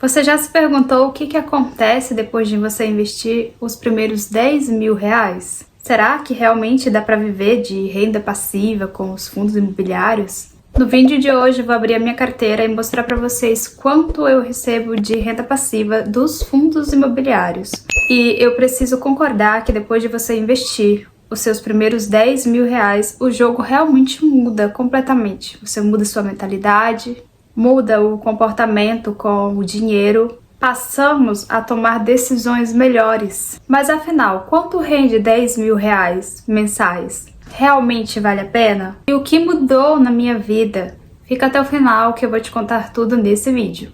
Você já se perguntou o que acontece depois de você investir os primeiros 10 mil reais? Será que realmente dá para viver de renda passiva com os fundos imobiliários? No vídeo de hoje eu vou abrir a minha carteira e mostrar para vocês quanto eu recebo de renda passiva dos fundos imobiliários. E eu preciso concordar que depois de você investir os seus primeiros 10 mil reais, o jogo realmente muda completamente. Você muda sua mentalidade, muda o comportamento com o dinheiro, passamos a tomar decisões melhores. Mas afinal, quanto rende 10 mil reais mensais? Realmente vale a pena? E o que mudou na minha vida? Fica até o final que eu vou te contar tudo nesse vídeo.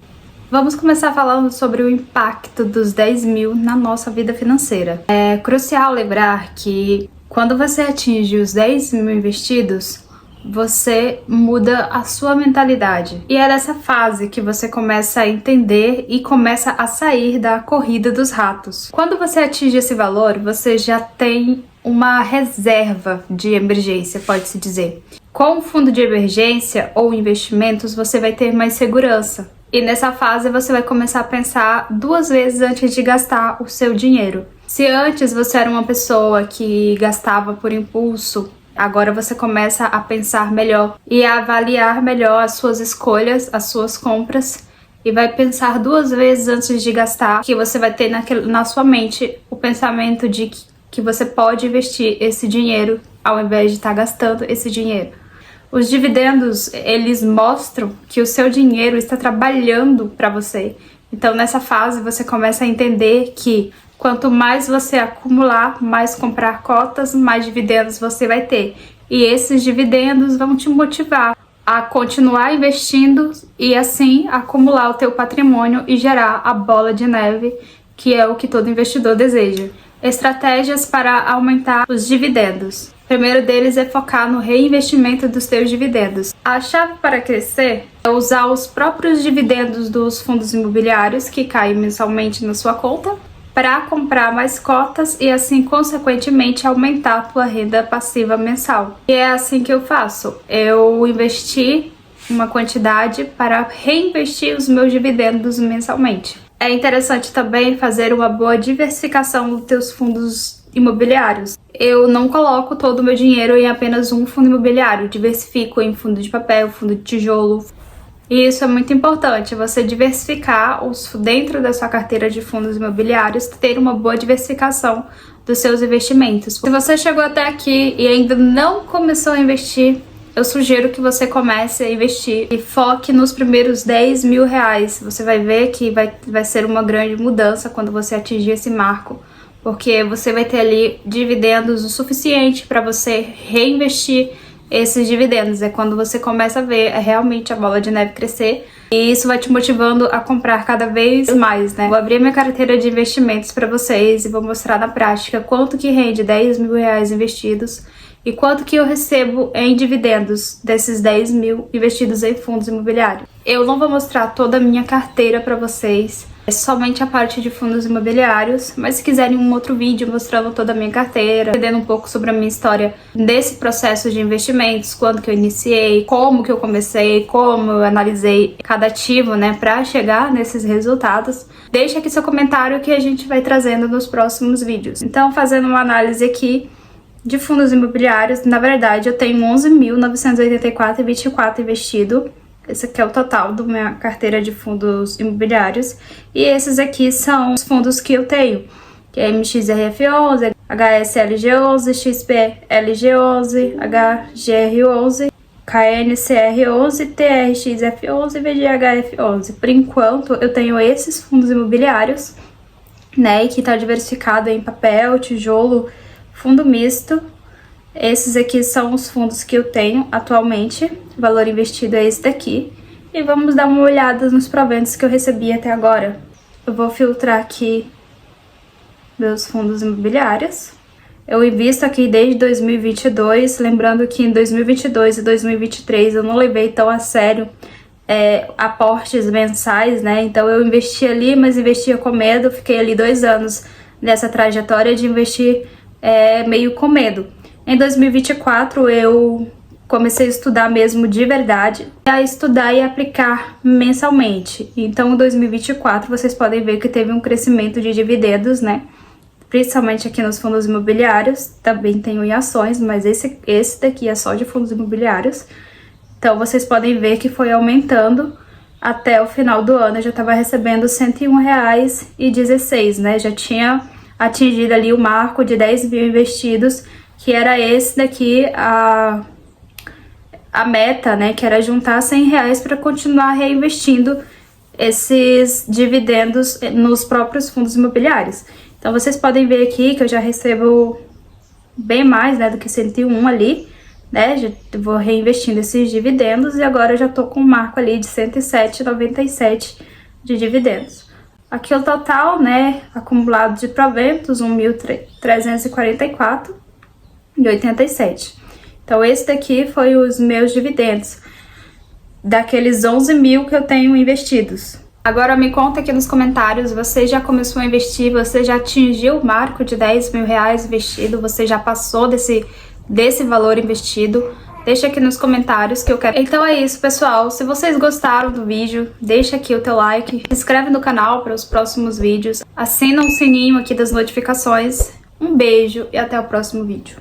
Vamos começar falando sobre o impacto dos 10 mil na nossa vida financeira. É crucial lembrar que quando você atinge os 10 mil investidos, você muda a sua mentalidade. E é nessa fase que você começa a entender e começa a sair da corrida dos ratos. Quando você atinge esse valor, você já tem uma reserva de emergência, pode-se dizer. Com o fundo de emergência ou investimentos, você vai ter mais segurança. E nessa fase você vai começar a pensar duas vezes antes de gastar o seu dinheiro. Se antes você era uma pessoa que gastava por impulso, agora você começa a pensar melhor e a avaliar melhor as suas escolhas, as suas compras, e vai pensar duas vezes antes de gastar, que você vai ter na sua mente o pensamento de que você pode investir esse dinheiro ao invés de estar gastando esse dinheiro. Os dividendos, eles mostram que o seu dinheiro está trabalhando para você. Então nessa fase você começa a entender que quanto mais você acumular, mais comprar cotas, mais dividendos você vai ter. E esses dividendos vão te motivar a continuar investindo e assim acumular o teu patrimônio e gerar a bola de neve, que é o que todo investidor deseja. Estratégias para aumentar os dividendos. O primeiro deles é focar no reinvestimento dos seus dividendos. A chave para crescer é usar os próprios dividendos dos fundos imobiliários que caem mensalmente na sua conta para comprar mais cotas e assim, consequentemente, aumentar a tua renda passiva mensal. E é assim que eu faço. Eu investi uma quantidade para reinvestir os meus dividendos mensalmente. É interessante também fazer uma boa diversificação dos teus fundos imobiliários. Eu não coloco todo o meu dinheiro em apenas um fundo imobiliário, diversifico em fundo de papel, fundo de tijolo. E isso é muito importante, você diversificar dentro da sua carteira de fundos imobiliários, ter uma boa diversificação dos seus investimentos. Se você chegou até aqui e ainda não começou a investir, eu sugiro que você comece a investir e foque nos primeiros 10 mil reais. Você vai ver que vai ser uma grande mudança quando você atingir esse marco, porque você vai ter ali dividendos o suficiente para você reinvestir esses dividendos. É quando você começa a ver realmente a bola de neve crescer e isso vai te motivando a comprar cada vez mais, né? Vou abrir minha carteira de investimentos para vocês e vou mostrar na prática quanto que rende 10 mil reais investidos e quanto que eu recebo em dividendos desses 10 mil investidos em fundos imobiliários. Eu não vou mostrar toda a minha carteira para vocês, é somente a parte de fundos imobiliários, mas se quiserem um outro vídeo mostrando toda a minha carteira, entendendo um pouco sobre a minha história nesse processo de investimentos, quando que eu iniciei, como que eu comecei, como eu analisei cada ativo, né, para chegar nesses resultados, deixa aqui seu comentário que a gente vai trazendo nos próximos vídeos. Então, fazendo uma análise aqui de fundos imobiliários, na verdade eu tenho 11.984,24 investido. Esse aqui é o total da minha carteira de fundos imobiliários. E esses aqui são os fundos que eu tenho, que é MXRF11, HSLG11, XPLG11, HGR11, KNCR11, TRXF11 e VGHF11. Por enquanto eu tenho esses fundos imobiliários, né, que está diversificado em papel, tijolo, fundo misto. Esses aqui são os fundos que eu tenho atualmente, o valor investido é esse daqui. E vamos dar uma olhada nos proventos que eu recebi até agora. Eu vou filtrar aqui meus fundos imobiliários. Eu invisto aqui desde 2022, lembrando que em 2022 e 2023 eu não levei tão a sério aportes mensais, né? Então eu investi ali, mas investia com medo, fiquei ali 2 anos nessa trajetória de investir meio com medo. Em 2024 eu comecei a estudar mesmo de verdade, a estudar e aplicar mensalmente. Então, em 2024, vocês podem ver que teve um crescimento de dividendos, né? Principalmente aqui nos fundos imobiliários, também tem em ações, mas esse daqui é só de fundos imobiliários. Então, vocês podem ver que foi aumentando até o final do ano. Eu já estava recebendo R$ 101,16, né? Já tinha atingido ali o marco de 10 mil investidos, que era esse daqui, a meta, né? Que era juntar R$ 100 para continuar reinvestindo esses dividendos nos próprios fundos imobiliários. Então, vocês podem ver aqui que eu já recebo bem mais, né, do que 101 ali, né? Já vou reinvestindo esses dividendos e agora eu já tô com um marco ali de 107,97 de dividendos. Aqui o total, né, acumulado de proventos, 1.344,87. Então, esse daqui foi os meus dividendos, daqueles 11 mil que eu tenho investidos. Agora me conta aqui nos comentários, você já começou a investir, você já atingiu o marco de 10 mil reais investido, você já passou desse valor investido? Deixa aqui nos comentários que eu quero. Então é isso, pessoal. Se vocês gostaram do vídeo, deixa aqui o teu like, se inscreve no canal para os próximos vídeos, assina o sininho aqui das notificações. Um beijo e até o próximo vídeo.